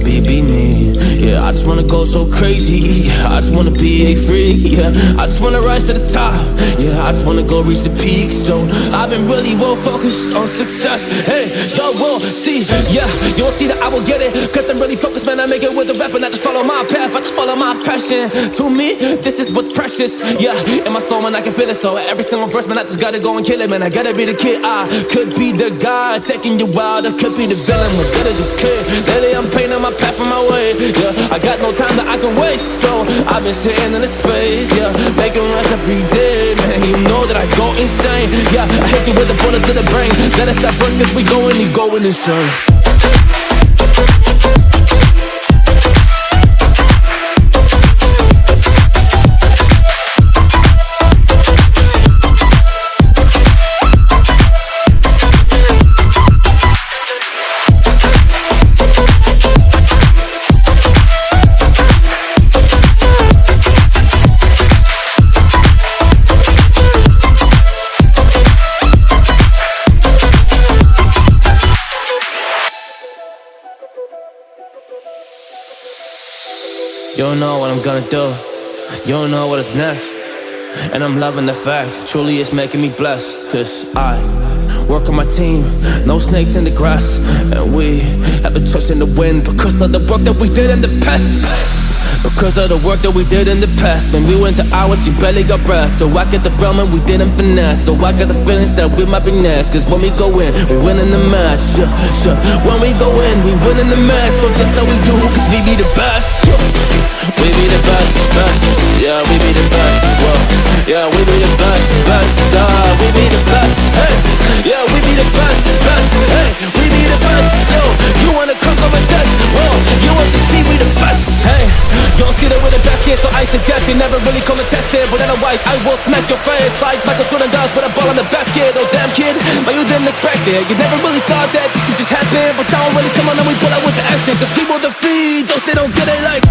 be me. Yeah, I just wanna go so crazy. I just wanna be a freak. Yeah, I just wanna rise to the top. Yeah, I just wanna go reach the peak. So I've been really well focused on success. Hey, y'all will see. Yeah, you'll see that I will get it. Cause I'm really focused, man. I make it with the rap and I just follow my path. I just follow my passion. To me, this is what's precious. Yeah, in my soul, man, I can feel it. So every single verse, man, I just gotta go and kill it, man. I gotta be the kid. I could be the guy taking you wild. I could be the villain, but good as a kid. Lately, I'm painting my path on my way. Yeah, I got no time that I can waste. So I've been sitting in the space. Yeah, making rest every day, man. You know that I go insane. Yeah, I hit you with a bullet to the brain. Let us stop first, cause we going insane. You don't know what I'm gonna do. You don't know what is next. And I'm loving the fact, truly it's making me blessed. Cause I work on my team, no snakes in the grass. And we have a trust in the wind because of the work that we did in the past. Because of the work that we did in the past. When we went to hours, we barely got breath. So I get the realm and we didn't finesse. So I got the feelings that we might be next. Cause when we go in, we win in the match. When we go in, we win in the match. So that's how we do, cause we be the best. We be the best, best. Yeah, we be the best. Whoa. Yeah, we be the best, best. We be the best. Hey, yeah, we be the best, best. Hey, we be the best. Yo, you wanna come over and test? Whoa, you want to see we the best? Hey, you don't see that we're the best kid, so I suggest you never really come and test it. But otherwise, I will smack your face like Michael Jordan does with a ball on the basket. Oh damn kid, but you didn't expect it. You never really thought that this could just happen. But now really come on and we pull out with the action. Cause people defeat those they don't get it like.